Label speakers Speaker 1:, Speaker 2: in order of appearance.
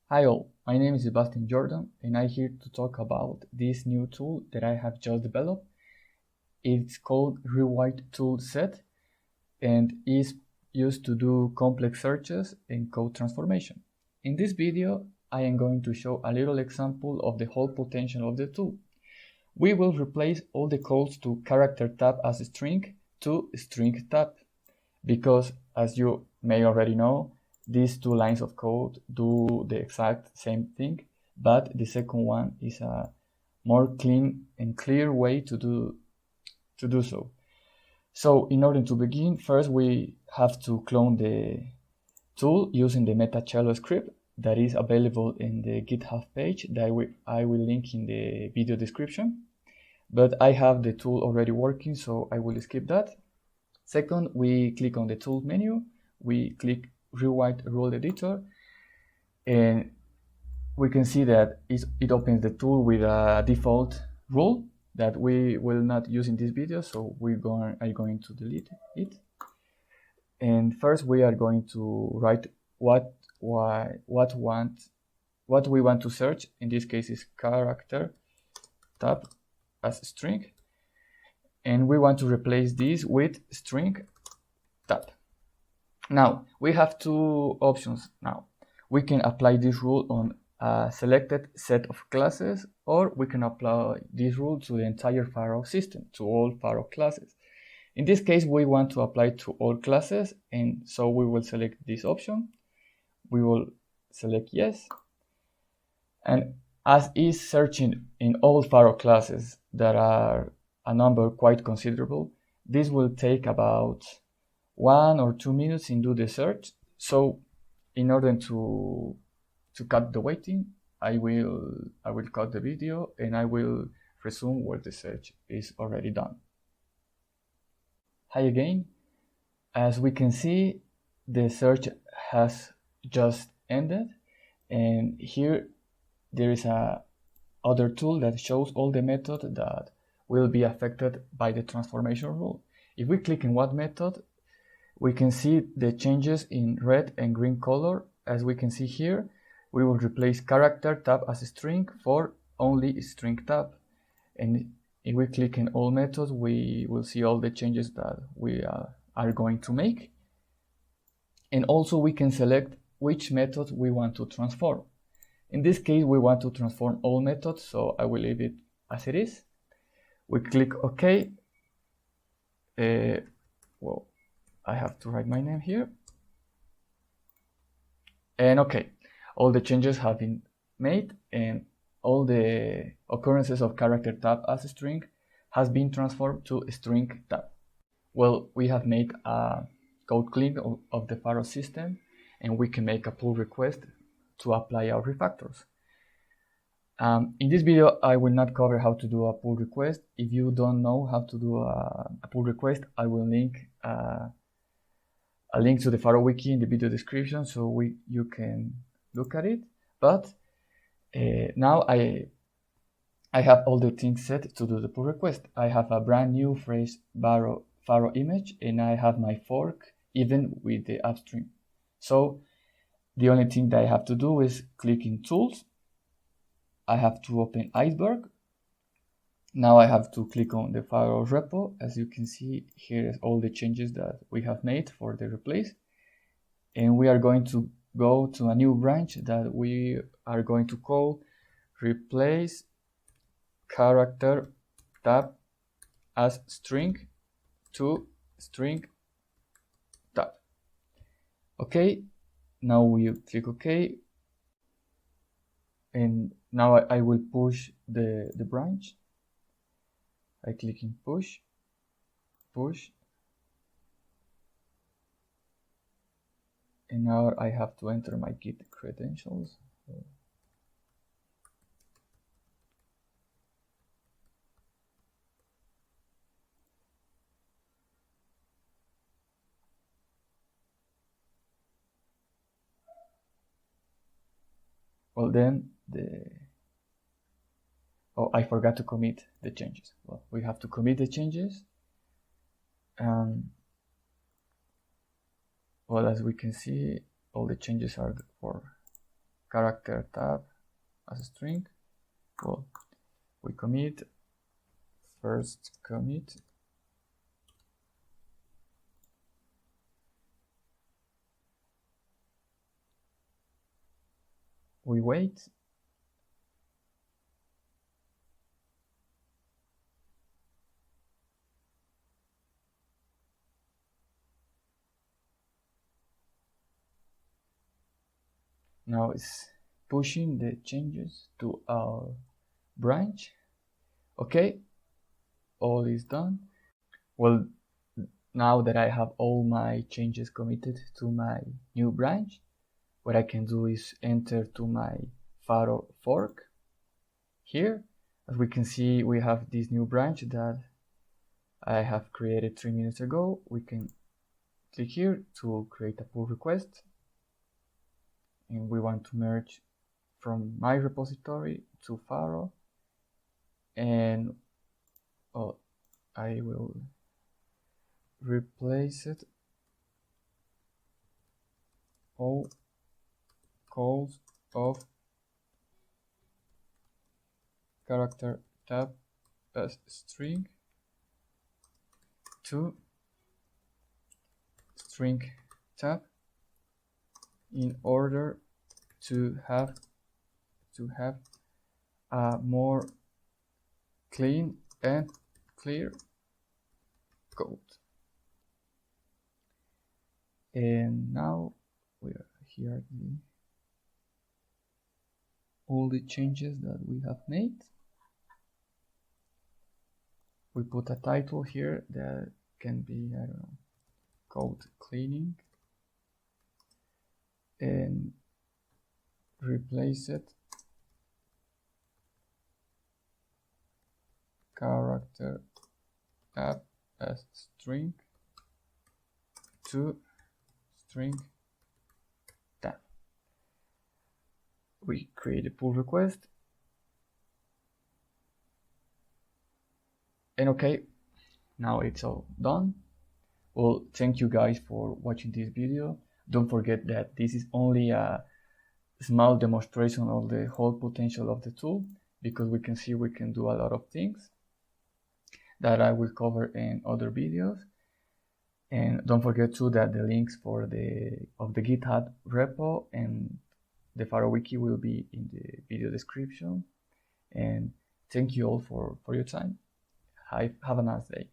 Speaker 1: Hi all, my name is Sebastian Jordan and I'm here to talk about this new tool that I have just developed. It's called RewriteToolsSet and is used to do complex searches and code transformation. In this video, I am going to show a little example of the whole potential of the tool. We will replace all the calls to character tab as string to string tab because, as you may already know, these two lines of code do the exact same thing, but the second one is a more clean and clear way to do so. So in order to begin, first we have to clone the tool using the meta-cello script that is available in the GitHub page that I will link in the video description. But I have the tool already working, so I will skip that. Second, we click on the tool menu, we click Rewrite Rule Editor, and we can see that it opens the tool with a default rule that we will not use in this video, so I'm going to delete it. And first, we are going to write what we want to search. In this case, is character tab as string, and we want to replace this with string tab. Now we have two options. Now we can apply this rule on a selected set of classes, or we can apply this rule to the entire Pharo system, to all Pharo classes. In this case, we want to apply to all classes, and so we will select this option. We will select yes, and as is searching in all Pharo classes that are a number quite considerable, this will take about 1 or 2 minutes in do the search. So in order to cut the waiting, I will cut the video and I will resume where the search is already done. Hi again. As we can see, the search has just ended, and here there is a other tool that shows all the methods that will be affected by the transformation rule. If we click in what method, we can see the changes in red and green color. As we can see here, we will replace character tab as string for only string tab. And if we click in all methods, we will see all the changes that we are going to make. And also we can select which method we want to transform. In this case, we want to transform all methods, so I will leave it as it is. We click OK. Well, I have to write my name here. And OK, all the changes have been made, and all the occurrences of character tab as string has been transformed to string tab. Well, we have made a code clean of the Pharo system, and we can make a pull request to apply our refactors. In this video, I will not cover how to do a pull request. If you don't know how to do a pull request, I will link a link to the Pharo wiki in the video description, so you can look at it. But now I have all the things set to do the pull request. I have a brand new fresh Pharo image, and I have my fork even with the upstream. So the only thing that I have to do is click in Tools. I have to open Iceberg. Now I have to click on the Pharo repo. As you can see, here is all the changes that we have made for the replace. And we are going to go to a new branch that we are going to call replace character tab as string to string tab. Okay, now we click OK. And now I will push the branch. I click in push, and now I have to enter my Git credentials. Well, then oh, I forgot to commit the changes. Well, we have to commit the changes. Well, as we can see, all the changes are for character tab as a string. Well, we commit, first commit, we wait, now it's pushing the changes to our branch. Okay, all is done. Well, now that I have all my changes committed to my new branch, what I can do is enter to my Pharo fork. Here, as we can see, we have this new branch that I have created 3 minutes ago. We can click here to create a pull request, and we want to merge from my repository to Pharo, and I will replace it all calls of character tab as string to string tab in order to have a more clean and clear code. And now we are here all the changes that we have made. We put a title here that can be, I don't know, code cleaning, and replace it character tab as string to string tab. We create a pull request, and okay, now it's all done. Well, thank you guys for watching this video. Don't forget that this is only a small demonstration of the whole potential of the tool, because we can see we can do a lot of things that I will cover in other videos. And don't forget too that the links for the GitHub repo and the Pharo wiki will be in the video description. And thank you all for your time. Have a nice day.